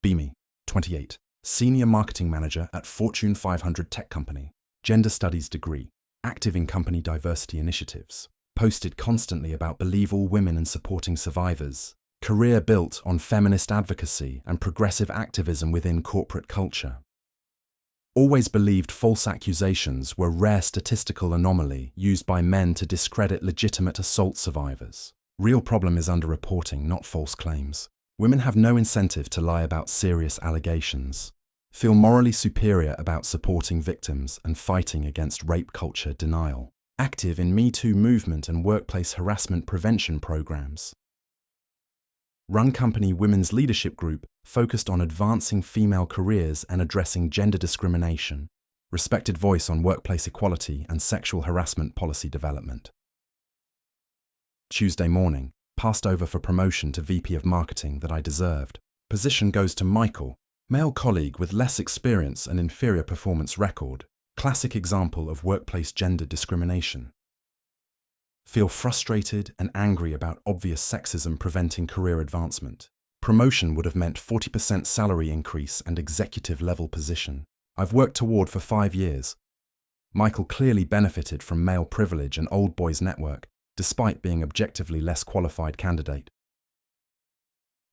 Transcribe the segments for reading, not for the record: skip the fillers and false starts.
Beamy, 28, Senior Marketing Manager at Fortune 500 tech company, Gender Studies degree, active in company diversity initiatives, posted constantly about Believe All Women and supporting survivors, career built on feminist advocacy and progressive activism within corporate culture. Always believed false accusations were rare statistical anomaly used by men to discredit legitimate assault survivors. Real problem is underreporting, not false claims. Women have no incentive to lie about serious allegations. Feel morally superior about supporting victims and fighting against rape culture denial. Active in Me Too movement and workplace harassment prevention programs. Run company women's leadership group focused on advancing female careers and addressing gender discrimination. Respected voice on workplace equality and sexual harassment policy development. Tuesday morning, passed over for promotion to VP of Marketing that I deserved. Position goes to Michael, male colleague with less experience and inferior performance record. Classic example of workplace gender discrimination. Feel frustrated and angry about obvious sexism preventing career advancement. Promotion would have meant 40% salary increase and executive level position. I've worked toward for 5 years. Michael clearly benefited from male privilege and old boys network, despite being objectively less qualified candidate.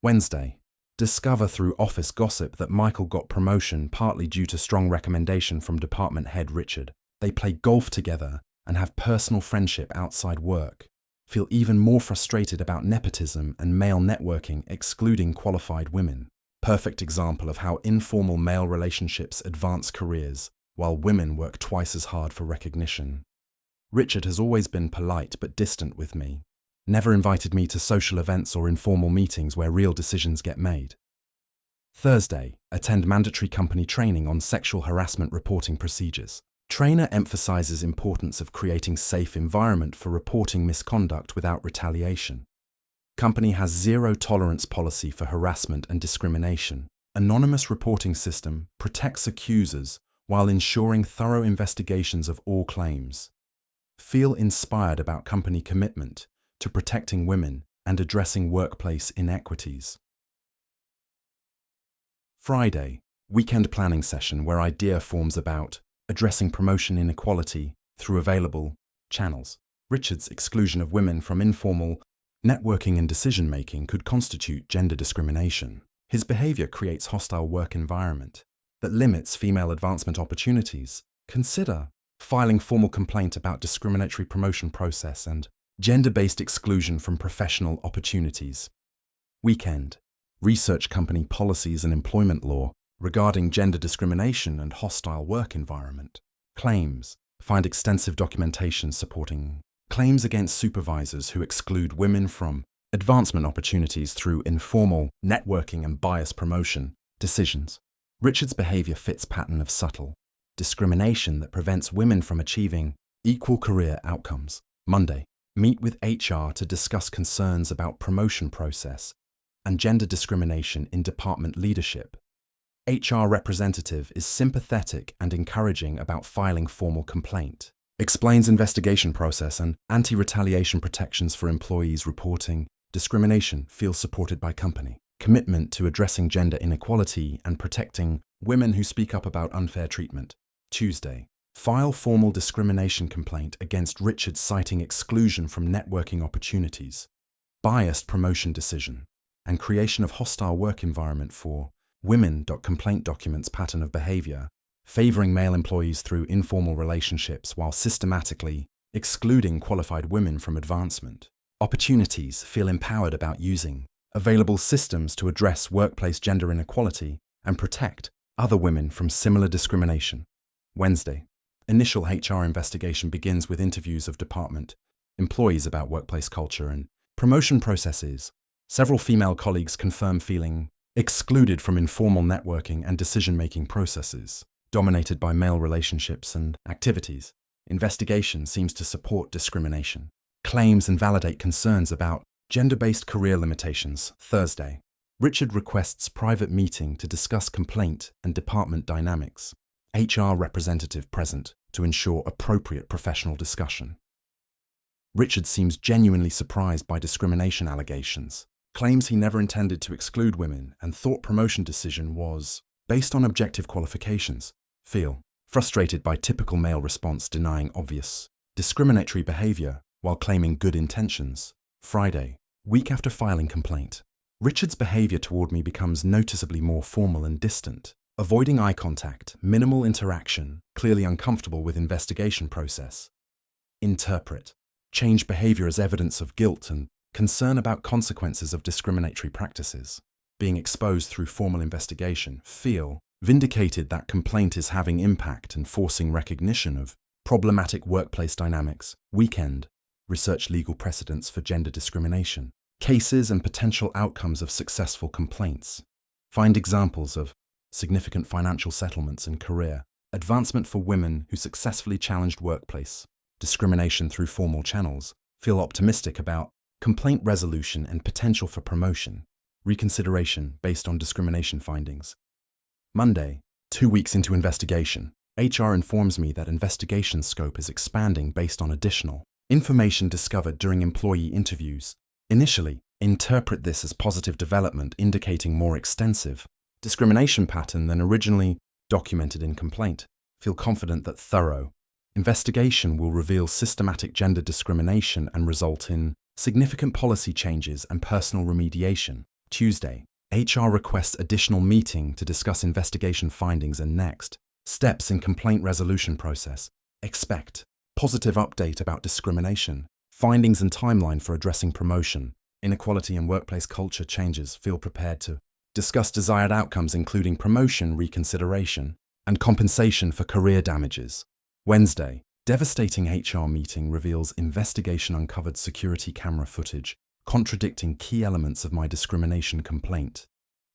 Wednesday, discover through office gossip that Michael got promotion partly due to strong recommendation from department head Richard. They play golf together and have personal friendship outside work. Feel even more frustrated about nepotism and male networking excluding qualified women. Perfect example of how informal male relationships advance careers, while women work twice as hard for recognition. Richard has always been polite but distant with me. Never invited me to social events or informal meetings where real decisions get made. Thursday, attend mandatory company training on sexual harassment reporting procedures. Trainer emphasizes importance of creating safe environment for reporting misconduct without retaliation. Company has zero tolerance policy for harassment and discrimination. Anonymous reporting system protects accusers while ensuring thorough investigations of all claims. Feel inspired about company commitment to protecting women and addressing workplace inequities. Friday, weekend planning session where idea forms about addressing promotion inequality through available channels. Richard's exclusion of women from informal networking and decision-making could constitute gender discrimination. His behavior creates hostile work environment that limits female advancement opportunities. Consider filing formal complaint about discriminatory promotion process and gender-based exclusion from professional opportunities. Weekend, research company policies and employment law regarding gender discrimination and hostile work environment. Claims, find extensive documentation supporting claims against supervisors who exclude women from advancement opportunities through informal networking and bias promotion decisions. Richard's behavior fits pattern of subtle discrimination that prevents women from achieving equal career outcomes. Monday, meet with HR to discuss concerns about promotion process and gender discrimination in department leadership. HR representative is sympathetic and encouraging about filing formal complaint. Explains investigation process and anti-retaliation protections for employees reporting discrimination. Feels supported by company. Commitment to addressing gender inequality and protecting women who speak up about unfair treatment. Tuesday, file formal discrimination complaint against Richard citing exclusion from networking opportunities, biased promotion decision, and creation of hostile work environment for women. Complaint documents pattern of behavior, favoring male employees through informal relationships while systematically excluding qualified women from advancement. Opportunities. Feel empowered about using available systems to address workplace gender inequality and protect other women from similar discrimination. Wednesday, initial HR investigation begins with interviews of department employees about workplace culture and promotion processes. Several female colleagues confirm feeling excluded from informal networking and decision-making processes, dominated by male relationships and activities. Investigation seems to support discrimination. Claims and validate concerns about gender-based career limitations. Thursday, Richard requests private meeting to discuss complaint and department dynamics. HR representative present to ensure appropriate professional discussion. Richard seems genuinely surprised by discrimination allegations. claims he never intended to exclude women and thought promotion decision was based on objective qualifications. Feel frustrated by typical male response denying obvious discriminatory behavior while claiming good intentions. Friday, week after filing complaint. Richard's behavior toward me becomes noticeably more formal and distant, avoiding eye contact, minimal interaction, clearly uncomfortable with investigation process. Interpret. Change behavior as evidence of guilt and concern about consequences of discriminatory practices. Being exposed through formal investigation. Feel vindicated that complaint is having impact and forcing recognition of problematic workplace dynamics. Weekend. Research legal precedents for gender discrimination. Cases and potential outcomes of successful complaints. Find examples of significant financial settlements and career advancement for women who successfully challenged workplace discrimination through formal channels. Feel optimistic about complaint resolution and potential for promotion. Reconsideration based on discrimination findings. Monday, 2 weeks into investigation. HR informs me that investigation scope is expanding based on additional information discovered during employee interviews. Initially, interpret this as positive development indicating more extensive discrimination pattern than originally documented in complaint. Feel confident that thorough investigation will reveal systematic gender discrimination and result in significant policy changes and personal remediation. Tuesday, HR requests additional meeting to discuss investigation findings and next steps in complaint resolution process. Expect positive update about discrimination, findings and timeline for addressing promotion, inequality and workplace culture changes. Feel prepared to discuss desired outcomes including promotion, reconsideration, and compensation for career damages. Wednesday, devastating HR meeting reveals investigation uncovered security camera footage contradicting key elements of my discrimination complaint.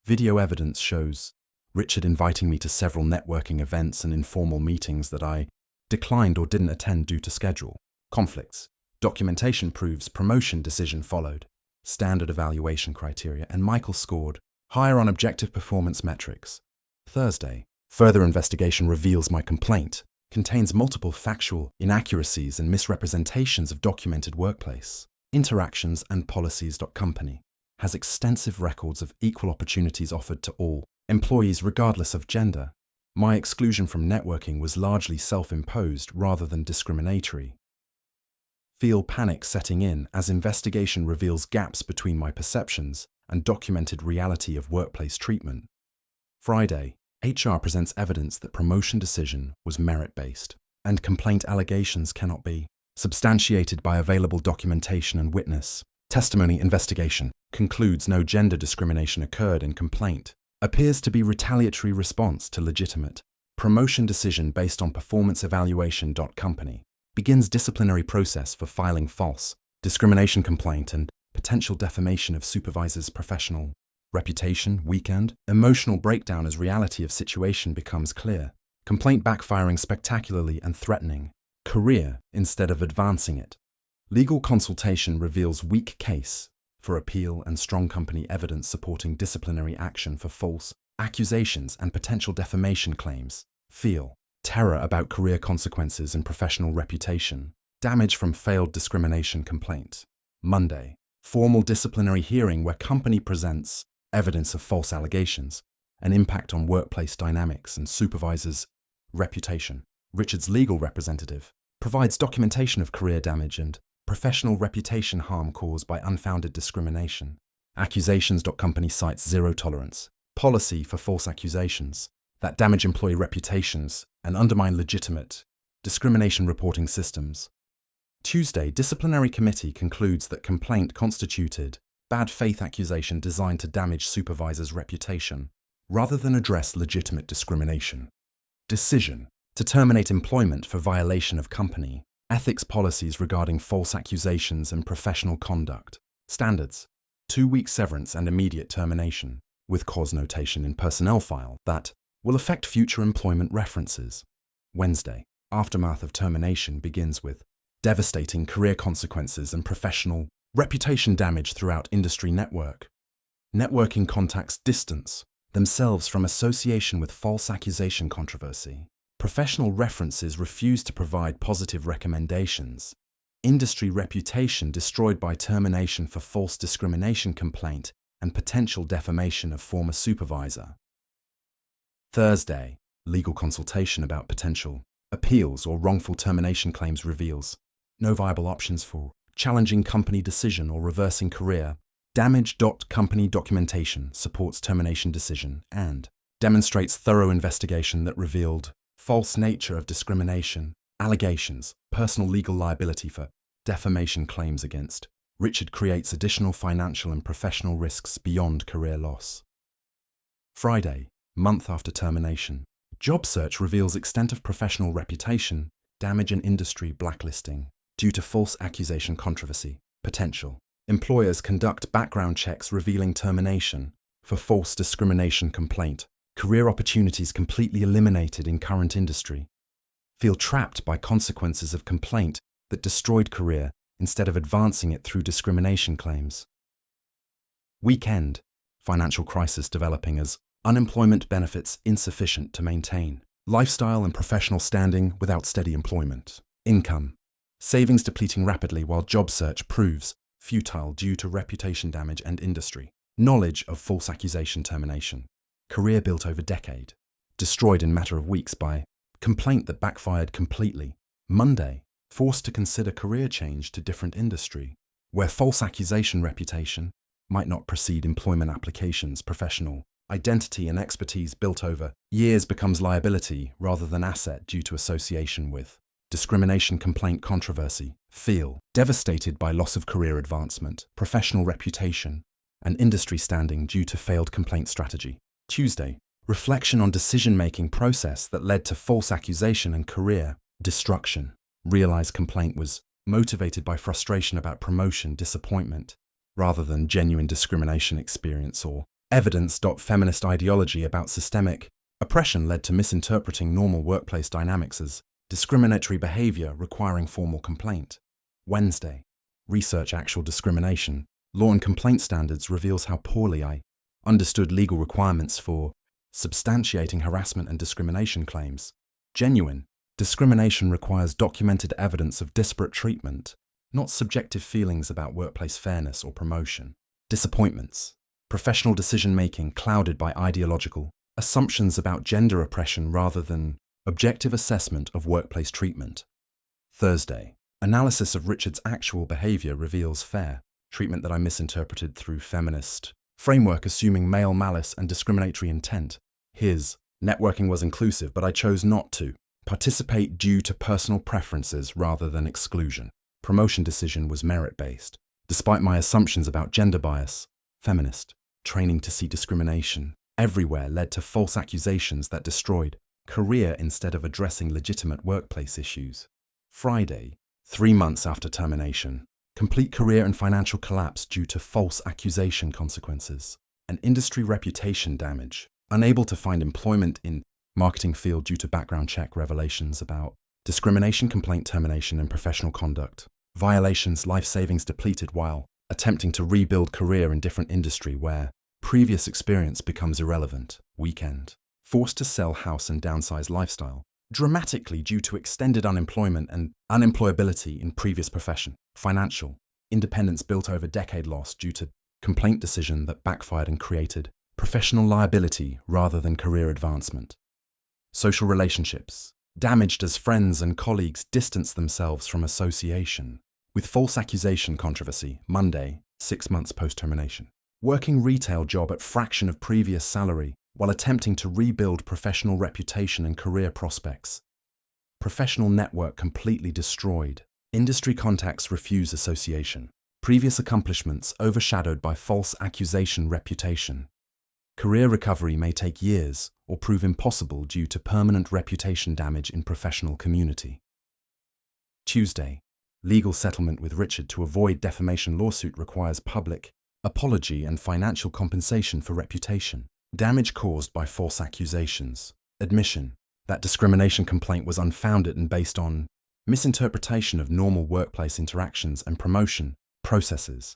Video evidence shows Richard inviting me to several networking events and informal meetings that I declined or didn't attend due to schedule. Conflicts. Documentation proves promotion decision followed. Standard evaluation criteria, and Michael scored higher on objective performance metrics. Thursday, further investigation reveals my complaint contains multiple factual inaccuracies and misrepresentations of documented workplace interactions and policies. Company has extensive records of equal opportunities offered to all employees regardless of gender. My exclusion from networking was largely self-imposed rather than discriminatory. Feel panic setting in as investigation reveals gaps between my perceptions and documented reality of workplace treatment. Friday, HR presents evidence that promotion decision was merit-based, and complaint allegations cannot be substantiated by available documentation and witness. Testimony investigation concludes no gender discrimination occurred in complaint. Appears to be retaliatory response to legitimate promotion decision based on performance evaluation. Company begins disciplinary process for filing false discrimination complaint and potential defamation of supervisor's professional reputation. Weekend, emotional breakdown as reality of situation becomes clear. Complaint backfiring spectacularly and threatening career instead of advancing it. Legal consultation reveals weak case for appeal and strong company evidence supporting disciplinary action for false accusations and potential defamation claims. Feel terror about career consequences and professional reputation. Damage from failed discrimination complaint. Monday, formal disciplinary hearing where company presents evidence of false allegations, an impact on workplace dynamics and supervisor's reputation. Richard's legal representative provides documentation of career damage and professional reputation harm caused by unfounded discrimination. Accusations. Company cites zero tolerance policy for false accusations that damage employee reputations and undermine legitimate discrimination reporting systems. Tuesday, disciplinary committee concludes that complaint constituted bad faith accusation designed to damage supervisor's reputation rather than address legitimate discrimination. Decision to terminate employment for violation of company ethics policies regarding false accusations and professional conduct standards. 2-week severance and immediate termination with cause notation in personnel file that will affect future employment references. Wednesday, aftermath of termination begins with devastating career consequences and professional reputation damage throughout industry network. Networking contacts distance themselves from association with false accusation controversy. Professional references refuse to provide positive recommendations. industry reputation destroyed by termination for false discrimination complaint and potential defamation of former supervisor. Thursday, legal consultation about potential appeals or wrongful termination claims reveals no viable options for challenging company decision or reversing career. Damage. Company documentation supports termination decision and demonstrates thorough investigation that revealed false nature of discrimination, allegations, personal legal liability for defamation claims against Richard creates additional financial and professional risks beyond career loss. Friday, month after termination, job search reveals extent of professional reputation, damage and industry blacklisting due to false accusation controversy, potential. Employers conduct background checks revealing termination for false discrimination complaint. Career opportunities completely eliminated in current industry. Feel trapped by consequences of complaint that destroyed career instead of advancing it through discrimination claims. Weekend, financial crisis developing as unemployment benefits insufficient to maintain lifestyle and professional standing without steady employment. Income, savings depleting rapidly while job search proves futile due to reputation damage and industry. Knowledge of false accusation termination. Career built over decade, destroyed in matter of weeks by complaint that backfired completely. Monday, forced to consider career change to different industry, where false accusation reputation might not precede employment applications. Professional identity and expertise built over years becomes liability rather than asset due to association with discrimination complaint controversy. Feel devastated by loss of career advancement, professional reputation, and industry standing due to failed complaint strategy. Tuesday, reflection on decision-making process that led to false accusation and career destruction. Realize complaint was motivated by frustration about promotion disappointment rather than genuine discrimination experience or evidence. Feminist ideology about systemic oppression led to misinterpreting normal workplace dynamics as discriminatory behavior requiring formal complaint. Wednesday, research actual discrimination. Law and complaint standards reveals how poorly I understood legal requirements for substantiating harassment and discrimination claims. Genuine discrimination requires documented evidence of disparate treatment, not subjective feelings about workplace fairness or promotion. Disappointments. Professional decision-making clouded by ideological assumptions about gender oppression rather than objective assessment of workplace treatment. Thursday, analysis of Richard's actual behavior reveals fair treatment that I misinterpreted through feminist framework assuming male malice and discriminatory intent. His networking was inclusive, but I chose not to participate due to personal preferences rather than exclusion. Promotion decision was merit-based. Despite my assumptions about gender bias, feminist training to see discrimination everywhere led to false accusations that destroyed career instead of addressing legitimate workplace issues. Friday, 3 months after termination, complete career and financial collapse due to false accusation consequences, and industry reputation damage, unable to find employment in marketing field due to background check revelations about discrimination complaint termination and professional conduct, violations life savings depleted while attempting to rebuild career in different industry where previous experience becomes irrelevant. Weekend, forced to sell house and downsize lifestyle, dramatically due to extended unemployment and unemployability in previous profession. Financial independence built over decade lost due to complaint decision that backfired and created professional liability rather than career advancement. Social relationships damaged as friends and colleagues distanced themselves from association with false accusation controversy. Monday, 6 months post-termination. Working retail job at fraction of previous salary while attempting to rebuild professional reputation and career prospects. Professional network completely destroyed. Industry contacts refuse association. Previous accomplishments overshadowed by false accusation reputation. Career recovery may take years or prove impossible due to permanent reputation damage in professional community. Tuesday, legal settlement with Richard to avoid defamation lawsuit requires public apology and financial compensation for reputation damage caused by false accusations. Admission that discrimination complaint was unfounded and based on misinterpretation of normal workplace interactions and promotion processes.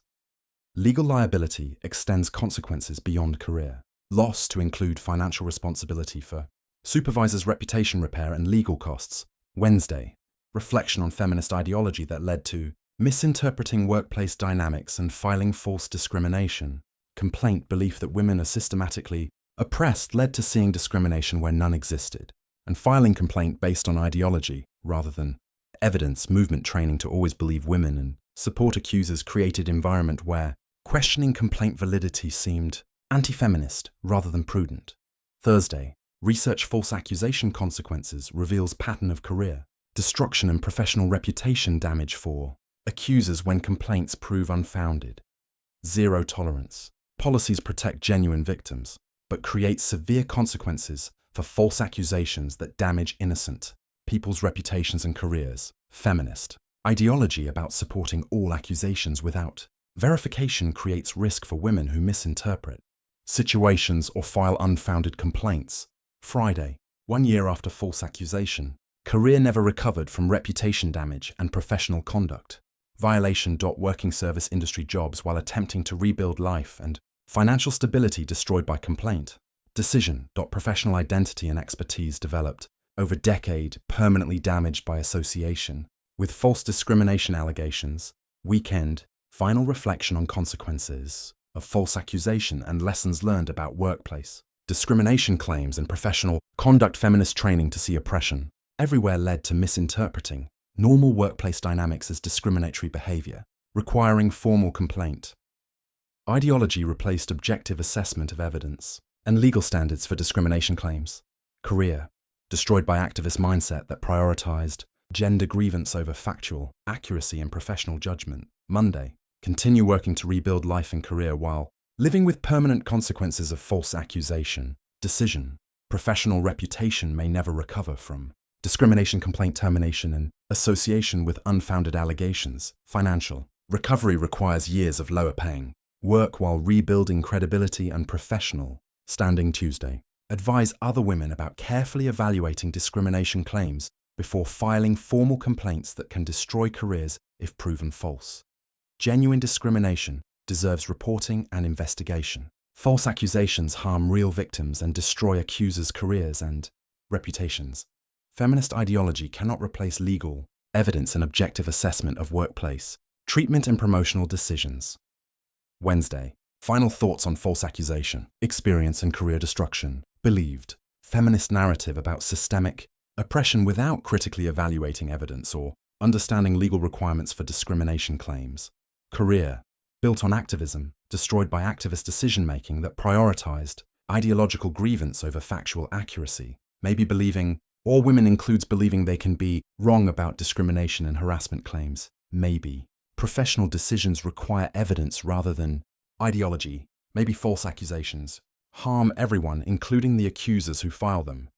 Legal liability extends consequences beyond career. Loss to include financial responsibility for supervisor's reputation repair and legal costs. Wednesday, reflection on feminist ideology that led to misinterpreting workplace dynamics and filing false discrimination. Complaint belief that women are systematically oppressed led to seeing discrimination where none existed, and filing complaint based on ideology rather than evidence. Movement training to always believe women and support accusers created environment where questioning complaint validity seemed anti-feminist rather than prudent. Thursday, research false accusation consequences reveals pattern of career destruction and professional reputation damage for accusers when complaints prove unfounded. Zero tolerance. Policies protect genuine victims, but create severe consequences for false accusations that damage innocent people's reputations and careers. Feminist. Ideology about supporting all accusations without verification creates risk for women who misinterpret situations or file unfounded complaints. Friday, 1 year after false accusation, career never recovered from reputation damage and professional conduct. Violation. Working service industry jobs while attempting to rebuild life and financial stability destroyed by complaint. Decision. Professional identity and expertise developed over decade permanently damaged by association with false discrimination allegations. Weekend. Final reflection on consequences of false accusation and lessons learned about workplace discrimination claims and professional conduct. Feminist training to see oppression everywhere led to misinterpreting normal workplace dynamics as discriminatory behavior, requiring formal complaint. Ideology replaced objective assessment of evidence and legal standards for discrimination claims. Career, destroyed by activist mindset that prioritized gender grievance over factual accuracy and professional judgment. Monday, continue working to rebuild life and career while living with permanent consequences of false accusation. Decision, professional reputation may never recover from discrimination complaint termination and association with unfounded allegations. Financial, recovery requires years of lower paying work while rebuilding credibility and professional standing. Tuesday, advise other women about carefully evaluating discrimination claims before filing formal complaints that can destroy careers if proven false. Genuine discrimination deserves reporting and investigation. False accusations harm real victims and destroy accusers' careers and reputations. Feminist ideology cannot replace legal evidence and objective assessment of workplace treatment and promotional decisions. Wednesday, final thoughts on false accusation, experience and career destruction. Believed feminist narrative about systemic oppression without critically evaluating evidence or understanding legal requirements for discrimination claims. Career, built on activism, destroyed by activist decision-making that prioritized ideological grievance over factual accuracy. Maybe believing all women includes believing they can be wrong about discrimination and harassment claims. Maybe professional decisions require evidence rather than ideology. Maybe false accusations harm everyone, including the accusers who file them.